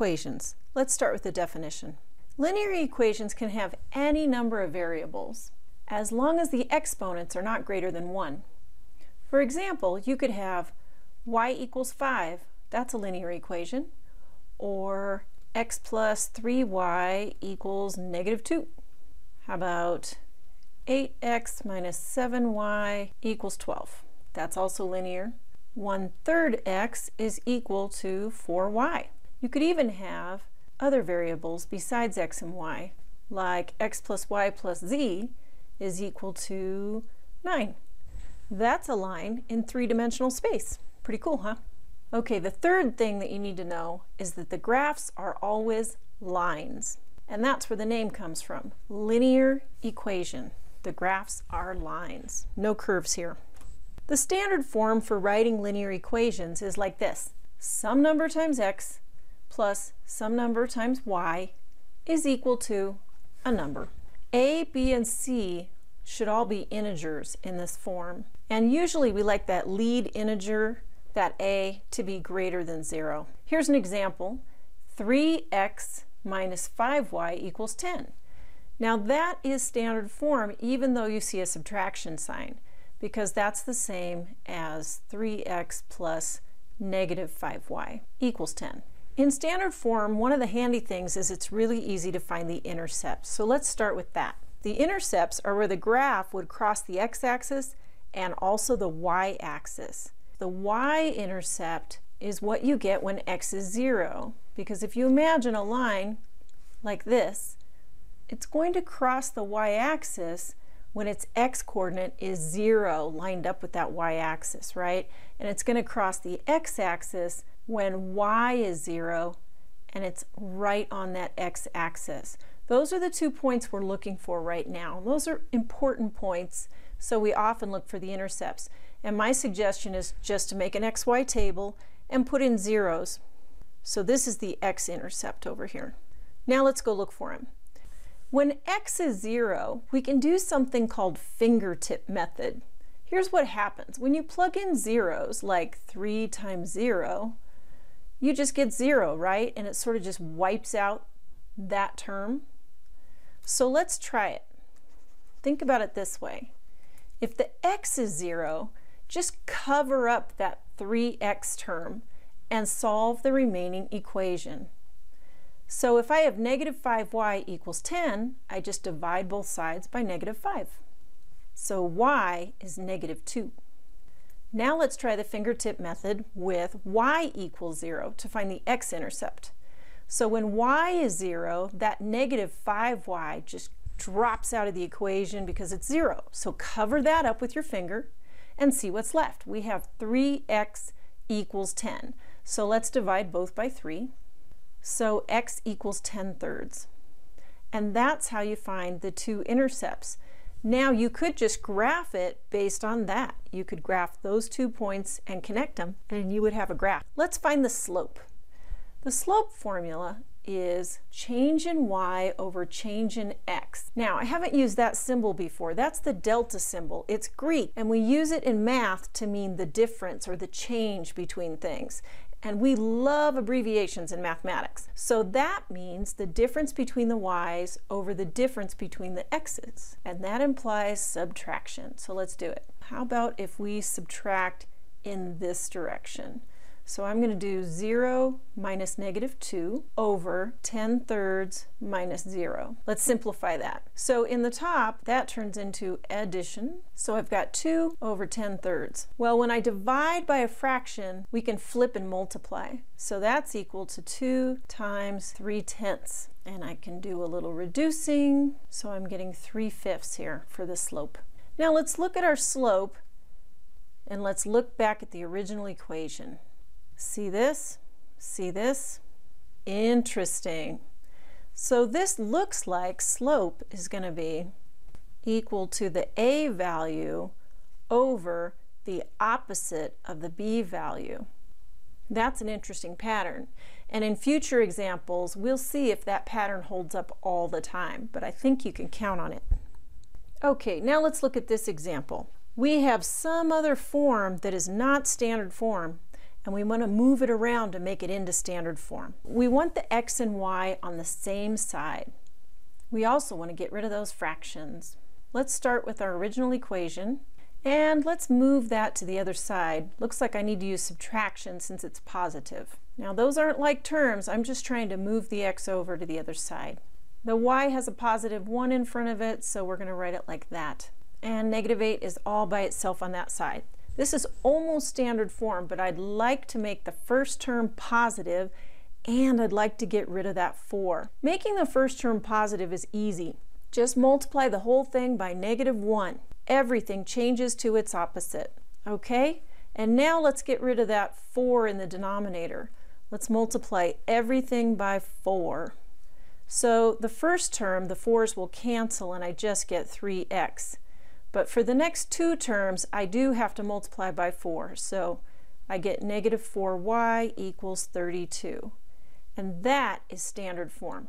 equations. Let's start with the definition. Linear equations can have any number of variables as long as the exponents are not greater than 1. For example, you could have y equals 5, that's a linear equation, or x plus 3y equals negative 2. How about 8x minus 7y equals 12? That's also linear. 1/3 x is equal to 4y. You could even have other variables besides x and y, like x plus y plus z is equal to 9. That's a line in three-dimensional space. Pretty cool, huh? Okay, the third thing that you need to know is that the graphs are always lines. And that's where the name comes from. Linear equation. The graphs are lines. No curves here. The standard form for writing linear equations is like this. Some number times x plus some number times y is equal to a number. A, b, and c should all be integers in this form. And usually we like that lead integer, that a, to be greater than 0. Here's an example. 3x minus 5y equals 10. Now that is standard form even though you see a subtraction sign, because that's the same as 3x plus negative 5y equals 10. In standard form, one of the handy things is it's really easy to find the intercepts. So let's start with that. The intercepts are where the graph would cross the x-axis and also the y-axis. The y-intercept is what you get when x is 0, because if you imagine a line like this, it's going to cross the y-axis when its x-coordinate is 0 lined up with that y-axis, right? And it's going to cross the x-axis when y is 0 and it's right on that x-axis. Those are the 2 points we're looking for right now. Those are important points, so we often look for the intercepts. And my suggestion is just to make an xy table and put in zeros. So this is the x-intercept over here. Now let's go look for him. When x is 0, we can do something called fingertip method. Here's what happens. When you plug in zeros, like 3 times 0, you just get 0, right? And it sort of just wipes out that term. So let's try it. Think about it this way. If the x is 0, just cover up that 3x term and solve the remaining equation. So if I have negative 5y equals 10, I just divide both sides by negative 5. So y is negative 2. Now let's try the fingertip method with y equals 0 to find the x-intercept. So when y is 0, that negative 5y just drops out of the equation because it's 0. So cover that up with your finger and see what's left. We have 3x equals 10. So let's divide both by 3. So x equals 10/3. And that's how you find the 2 intercepts. Now you could just graph it based on that. You could graph those 2 points and connect them and you would have a graph. Let's find the slope. The slope formula is change in y over change in x. Now I haven't used that symbol before. That's the delta symbol. It's Greek and we use it in math to mean the difference or the change between things. And we love abbreviations in mathematics. So that means the difference between the y's over the difference between the x's. And that implies subtraction. So let's do it. How about if we subtract in this direction? So I'm going to do 0 minus negative 2 over 10/3 minus 0. Let's simplify that. So in the top, that turns into addition. So I've got 2 over 10/3. Well, when I divide by a fraction, we can flip and multiply. So that's equal to 2 times 3/10. And I can do a little reducing. So I'm getting 3/5 here for the slope. Now let's look at our slope and let's look back at the original equation. See this? See this? Interesting. So this looks like slope is going to be equal to the a value over the opposite of the b value. That's an interesting pattern. And in future examples, we'll see if that pattern holds up all the time, but I think you can count on it. Okay, now let's look at this example. We have some other form that is not standard form, and we want to move it around to make it into standard form. We want the x and y on the same side. We also want to get rid of those fractions. Let's start with our original equation, and let's move that to the other side. Looks like I need to use subtraction since it's positive. Now those aren't like terms, I'm just trying to move the x over to the other side. The y has a positive 1 in front of it, so we're going to write it like that. And negative 8 is all by itself on that side. This is almost standard form, but I'd like to make the first term positive, and I'd like to get rid of that 4. Making the first term positive is easy. Just multiply the whole thing by negative 1. Everything changes to its opposite. Okay? And now let's get rid of that 4 in the denominator. Let's multiply everything by 4. So the first term, the 4's will cancel and I just get 3x. But for the next two terms, I do have to multiply by 4. So I get negative 4y equals 32. And that is standard form.